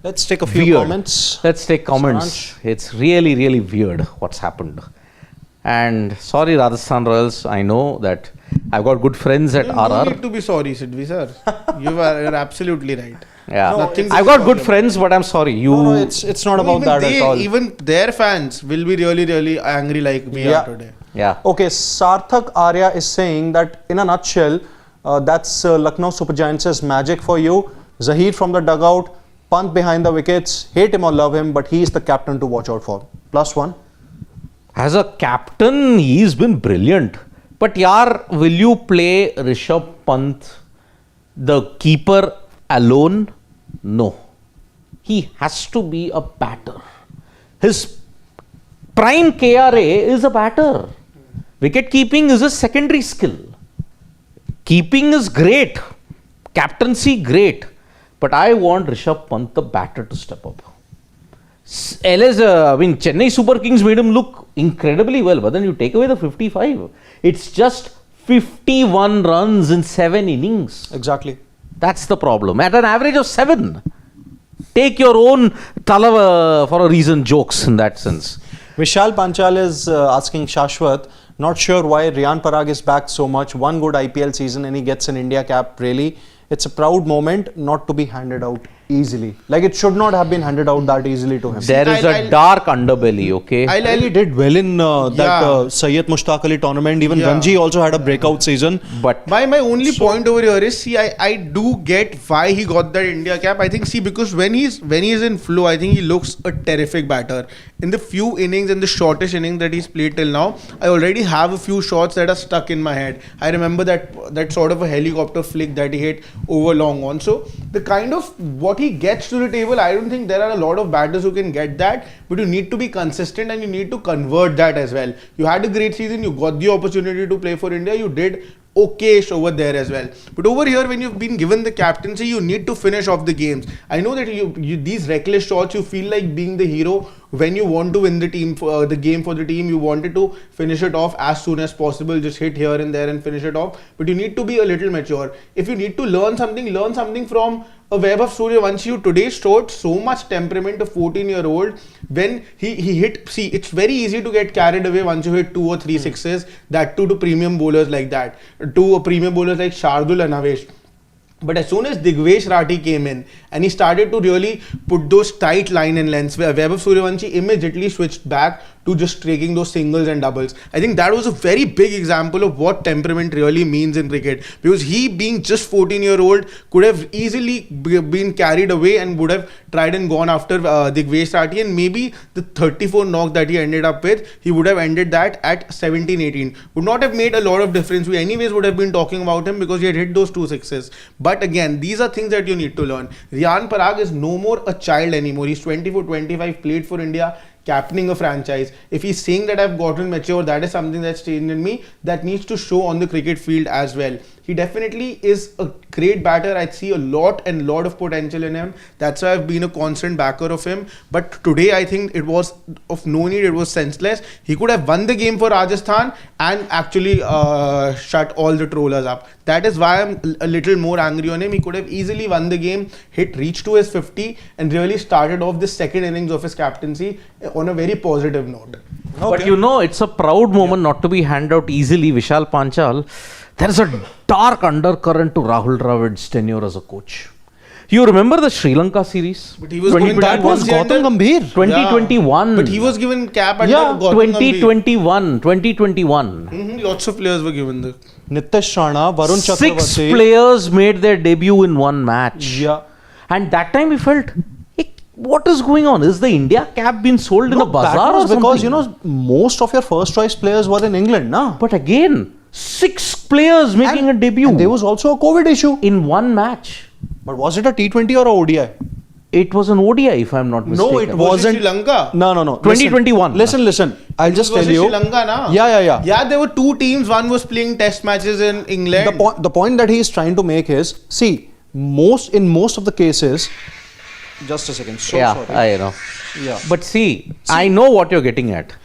Speaker 2: Let's take a few comments.
Speaker 1: Let's take comments. It's really weird what's happened. And sorry, Rajasthan Royals, I know that I've got good friends at RR.
Speaker 3: No need to be sorry, Sidvi sir. You're absolutely right.
Speaker 1: Yeah,
Speaker 3: Nothing
Speaker 1: I've got good friends, but I'm sorry.
Speaker 2: No, it's not about that at all.
Speaker 3: Even their fans will be really angry like we are today.
Speaker 1: Yeah.
Speaker 2: Okay, Sarthak Arya is saying that in a nutshell, that's Lucknow Super Giants' magic for you. Zahir from the dugout, Pant behind the wickets, hate him or love him, but he is the captain to watch out for. +1.
Speaker 1: As a captain, he's been brilliant. But yaar, will you play Rishabh Pant, the keeper, alone? No. He has to be a batter. His prime KRA is a batter. Wicket keeping is a secondary skill. Keeping is great. Captaincy, great. But I want Rishabh Pant, the batter, to step up. Chennai Super Kings made him look incredibly well, but then you take away the 55. It's just 51 runs in 7 innings.
Speaker 2: Exactly.
Speaker 1: That's the problem. At an average of 7. Take your own Talava for a reason jokes in that sense.
Speaker 2: Vishal Panchal is asking Shashwat, not sure why Riyan Parag is back so much. One good IPL season and he gets an India cap. Really, it's a proud moment not to be handed out easily. Like it should not have been handed out that easily to him.
Speaker 1: There is a dark underbelly, okay?
Speaker 2: He did well in that Syed Mushtaq Ali tournament. Even Ranji also had a breakout season.
Speaker 1: But
Speaker 3: my only point over here is, see, I do get why he got that India cap. I think, see, because when he's in flow, I think he looks a terrific batter. In the few innings and the shortest innings that he's played till now, I already have a few shots that are stuck in my head. I remember that sort of a helicopter flick that he hit over long on. So the kind of what he gets to the table, I don't think there are a lot of batters who can get that, but you need to be consistent and you need to convert that as well. You had a great season, you got the opportunity to play for India, you did okayish over there as well. But over here, when you've been given the captaincy, you need to finish off the games. I know that you these reckless shots, you feel like being the hero when you want to win the team, the game for the team. You wanted to finish it off as soon as possible, just hit here and there and finish it off. But you need to be a little mature. If you need to learn something from a VAIBHAV Suryavanshi, who today showed so much temperament, a 14-year-old, when he hit, see, it's very easy to get carried away once you hit 2 or 3 sixes, that too to premium bowlers like that, to premium bowlers like Shardul and Avesh. But as soon as Digvesh Rathi came in and he started to really put those tight line and lengths, where VAIBHAV Suryavanshi immediately switched back to just taking those singles and doubles. I think that was a very big example of what temperament really means in cricket, because he, being just 14-year-old, could have easily been carried away and would have tried and gone after Digvesh Rathi, and maybe the 34 knock that he ended up with, he would have ended that at 17-18. Would not have made a lot of difference. We anyways would have been talking about him because he had hit those 2 sixes. But again, these are things that you need to learn. Riyan Parag is no more a child anymore. He's 24-25, played for India, captaining a franchise. If he's saying that I've gotten mature, that is something that's changed in me, that needs to show on the cricket field as well. He definitely is a great batter. I see a lot of potential in him. That's why I've been a constant backer of him. But today, I think it was of no need. It was senseless. He could have won the game for Rajasthan and actually shut all the trollers up. That is why I'm a little more angry on him. He could have easily won the game, reached to his 50 and really started off the second innings of his captaincy on a very positive note.
Speaker 1: Okay. But you know, it's a proud moment not to be handed out easily, Vishal Panchal. There is a dark undercurrent to Rahul Dravid's tenure as a coach. You remember the Sri Lanka series?
Speaker 3: But he was given that was
Speaker 2: Gautam Gambhir.
Speaker 1: 2021.
Speaker 3: Yeah. But he was given cap under
Speaker 1: Gautam 2021.
Speaker 3: Lots of players were given the.
Speaker 2: Nitish Rana, Varun Chakravarti.
Speaker 1: 6 players made their debut in one match.
Speaker 2: Yeah.
Speaker 1: And that time we felt, what is going on? Is the India cap been sold in a bazaar or something?
Speaker 2: Because, you know, most of your first choice players were in England, na?
Speaker 1: But again, 6 players making a debut.
Speaker 2: And there was also a COVID issue.
Speaker 1: In one match.
Speaker 2: But was it a T20 or a ODI?
Speaker 1: It was an ODI, if I'm not mistaken.
Speaker 3: No, it wasn't. Sri Lanka.
Speaker 2: No.
Speaker 1: 2021.
Speaker 2: Listen. I'll just tell you.
Speaker 3: Sri Lanka, na?
Speaker 2: Yeah.
Speaker 3: Yeah, there were 2 teams. One was playing test matches in England.
Speaker 2: The point that he is trying to make is, see, in most of the cases, just a second. Sorry.
Speaker 1: I know.
Speaker 2: Yeah.
Speaker 1: But see, I know what you're getting at.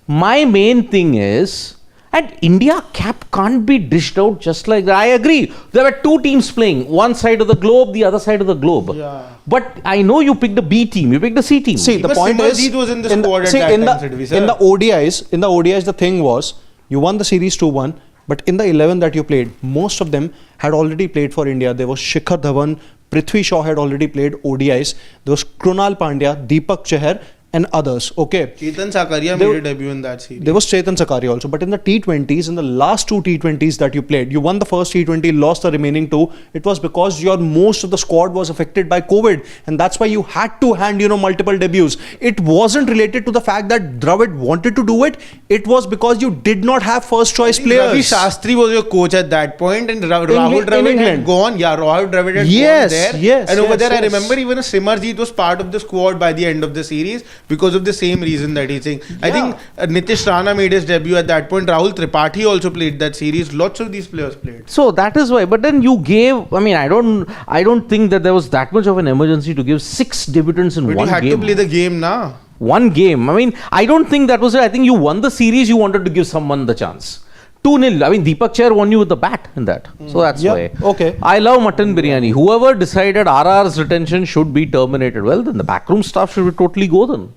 Speaker 1: My main thing is, and India cap can't be dished out just like that. I agree. There were 2 teams playing, one side of the globe, the other side of the globe.
Speaker 3: Yeah.
Speaker 1: But I know you picked the B team, you picked the C team.
Speaker 2: See, the point is,
Speaker 3: was in the squad at that time,
Speaker 2: in the ODIs, the thing was, you won the series 2-1, but in the 11 that you played, most of them had already played for India. There was Shikhar Dhawan, Prithvi Shaw had already played ODIs. There was Krunal Pandya, Deepak Chahar, and others. Okay.
Speaker 3: Chetan Sakaria made a debut in that series.
Speaker 2: There was Chetan Sakaria also. But in the T20s, in the last 2 T20s that you played, you won the first T20, lost the remaining 2. It was because most of the squad was affected by COVID. And that's why you had to hand, multiple debuts. It wasn't related to the fact that Dravid wanted to do it. It was because you did not have first choice players.
Speaker 3: Ravi Shastri was your coach at that point, and Rahul Dravid had gone. Yeah, Rahul Dravid had gone there. And over there, I remember even a Simarjeet was part of the squad by the end of the series, because of the same reason that he's saying. I think Nitish Rana made his debut at that point. Rahul Tripathi also played that series. Lots of these players played.
Speaker 1: So that is why. But then you gave, I don't think that there was that much of an emergency to give 6 debutants in one game.
Speaker 3: But you had to play the game, na?
Speaker 1: One game. I don't think that was it. I think you won the series, you wanted to give someone the chance. 2-0. I mean, Deepak Chair won you with the bat in that. So that's
Speaker 2: Yeah,
Speaker 1: why.
Speaker 2: okay.
Speaker 1: I love mutton biryani. Whoever decided RR's retention should be terminated, well, then the backroom staff should totally go then.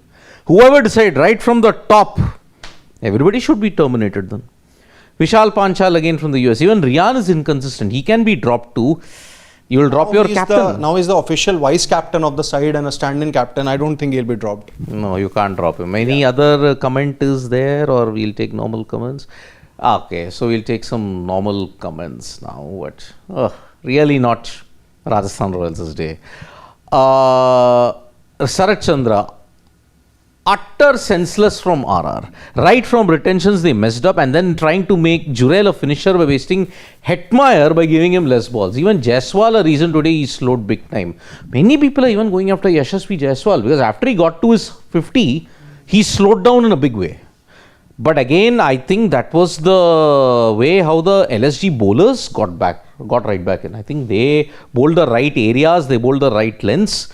Speaker 1: Whoever decided right from the top, everybody should be terminated then. Vishal Panchal again from the US. Even Riyan is inconsistent. He can be dropped too. You will drop your captain.
Speaker 2: Now he's the official vice captain of the side and a stand-in captain. I don't think he'll be dropped.
Speaker 1: No, you can't drop him. Any other comment is there, or we'll take normal comments? Okay, so we'll take some normal comments now. What? Really not Rajasthan Royals' day. Sarat Chandra. Utter senseless from RR. Right from retentions, they messed up, and then trying to make Jurel a finisher by wasting Hetmeyer by giving him less balls. Even Jaiswal, a reason today he slowed big time. Many people are even going after Yashasvi Jaiswal because after he got to his 50, he slowed down in a big way. But again, I think that was the way how the LSG bowlers got right back in. I think they bowled the right areas, they bowled the right lengths.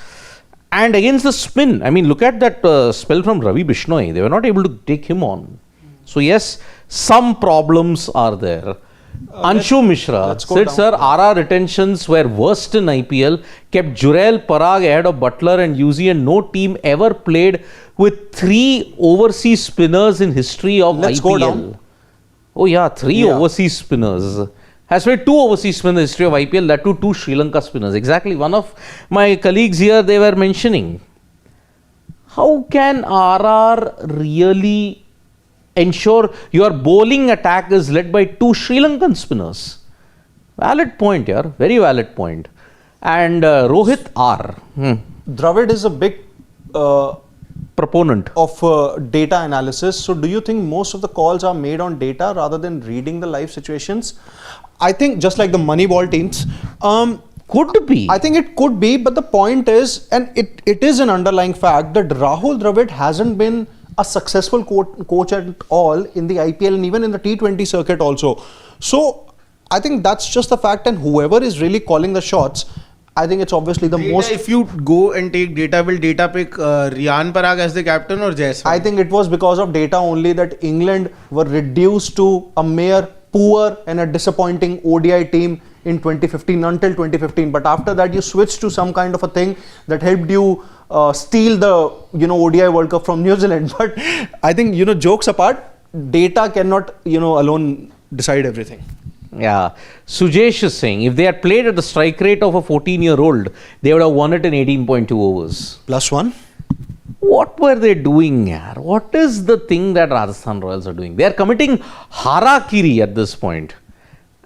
Speaker 1: And against the spin, I mean, look at that spell from Ravi Bishnoi. They were not able to take him on. So yes, some problems are there. Anshu Mishra said, sir, RR retentions were worst in IPL, kept Jurel, Parag ahead of Butler and Yuzi, and no team ever played with 3 overseas spinners in history of
Speaker 2: Let's
Speaker 1: IPL.
Speaker 2: go down.
Speaker 1: Oh yeah, 3 overseas spinners. Has played 2 overseas spinners in the history of IPL, that too 2 Sri Lanka spinners. Exactly, one of my colleagues here, they were mentioning. How can RR really ensure your bowling attack is led by 2 Sri Lankan spinners? Valid point, yeah, very valid point. And Rohit R.
Speaker 2: Dravid is a big
Speaker 1: proponent
Speaker 2: of data analysis. So do you think most of the calls are made on data rather than reading the live situations? I think just like the Moneyball teams,
Speaker 1: could be.
Speaker 2: I think it could be, but the point is, and it is an underlying fact that Rahul Dravid hasn't been a successful coach at all in the IPL and even in the T20 circuit also. So I think that's just the fact, and whoever is really calling the shots, I think it's obviously the
Speaker 3: Data,
Speaker 2: most.
Speaker 3: if you go and take data, will data pick Riyan Parag as the captain or Jaiswal?
Speaker 2: I think it was because of data only that England were reduced to a mere poor and a disappointing ODI team in 2015 until 2015. But after that, you switched to some kind of a thing that helped you steal the ODI World Cup from New Zealand. But I think jokes apart, data cannot alone decide everything.
Speaker 1: Yeah, Sujesh is saying if they had played at the strike rate of a 14-year-old, they would have won it in 18.2 overs.
Speaker 2: +1.
Speaker 1: What were they doing here? What is the thing that Rajasthan Royals are doing? They are committing harakiri at this point.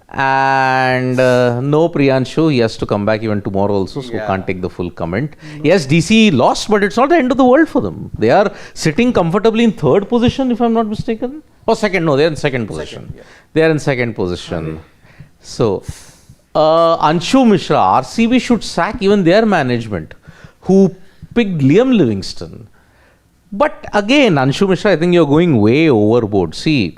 Speaker 1: And no Priyanshu, he has to come back even tomorrow also, so can't take the full comment. Yes, DC lost, but it's not the end of the world for them. They are sitting comfortably in 3rd position, if I'm not mistaken. Or 2nd, no, they're in 2nd position. They are in 2nd position. So, Anshu Mishra, RCB should sack even their management, who picked Liam Livingston. But again, Anshu Mishra, I think you're going way overboard. See,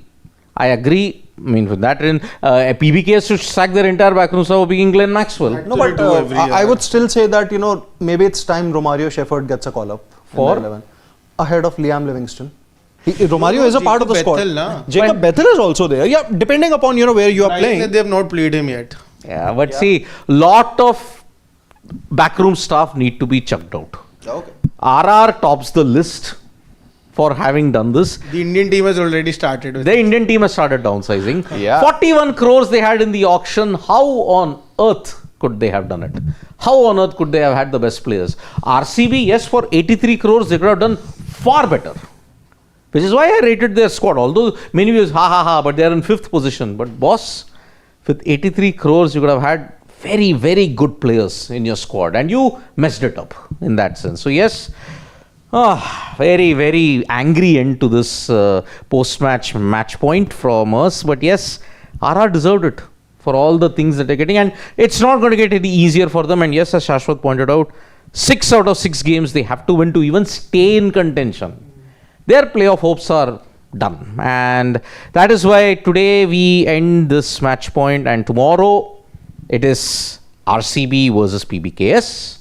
Speaker 1: I agree. I mean, with that, PBK should sack their entire backroom staff of picking Glenn Maxwell.
Speaker 2: No, but I would still say that, maybe it's time Romario Shepherd gets a call up.
Speaker 1: For?
Speaker 2: 11. Ahead of Liam Livingston. Romario is a part of the squad.
Speaker 3: Na?
Speaker 2: Jacob Bethel is also there. Yeah, depending upon, where you are playing.
Speaker 3: They have not played him yet.
Speaker 1: Yeah, but see, lot of backroom staff need to be chucked out.
Speaker 2: Okay.
Speaker 1: RR tops the list for having done this.
Speaker 3: The Indian team has already started with
Speaker 1: The Indian team has started downsizing.
Speaker 2: Yeah.
Speaker 1: 41 crores they had in the auction. How on earth could they have done it? How on earth could they have had the best players? RCB, yes, for 83 crores, they could have done far better. Which is why I rated their squad. Although many viewers, but they are in 5th position. But boss, with 83 crores, you could have had very, very good players in your squad. And you messed it up in that sense. So yes, very, very angry end to this post-match match point from us. But yes, RR deserved it for all the things that they're getting. And it's not going to get any easier for them. And yes, as Shashwat pointed out, 6 out of 6 games they have to win to even stay in contention. Their playoff hopes are done. And that is why today we end this match point. And tomorrow it is RCB versus PBKS.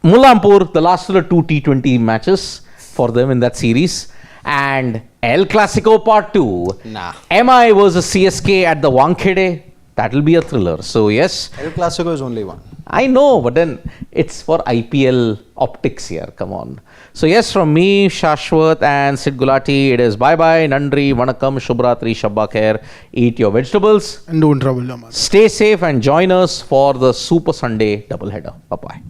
Speaker 1: Mullampur, the last of the 2 T20 matches for them in that series. And El Clasico Part 2.
Speaker 2: Nah.
Speaker 1: MI versus CSK at the Wankhede. That will be a thriller. So, yes.
Speaker 2: El Clasico is only one.
Speaker 1: I know, but then it's for IPL optics here. Come on. So, yes, from me, Shashwat and Sid Gulati, it is bye-bye, Nandri, Vanakkam, Shubhratri, Shabba Khair. Eat your vegetables.
Speaker 3: And don't trouble your mother.
Speaker 1: Stay safe and join us for the Super Sunday doubleheader. Bye-bye.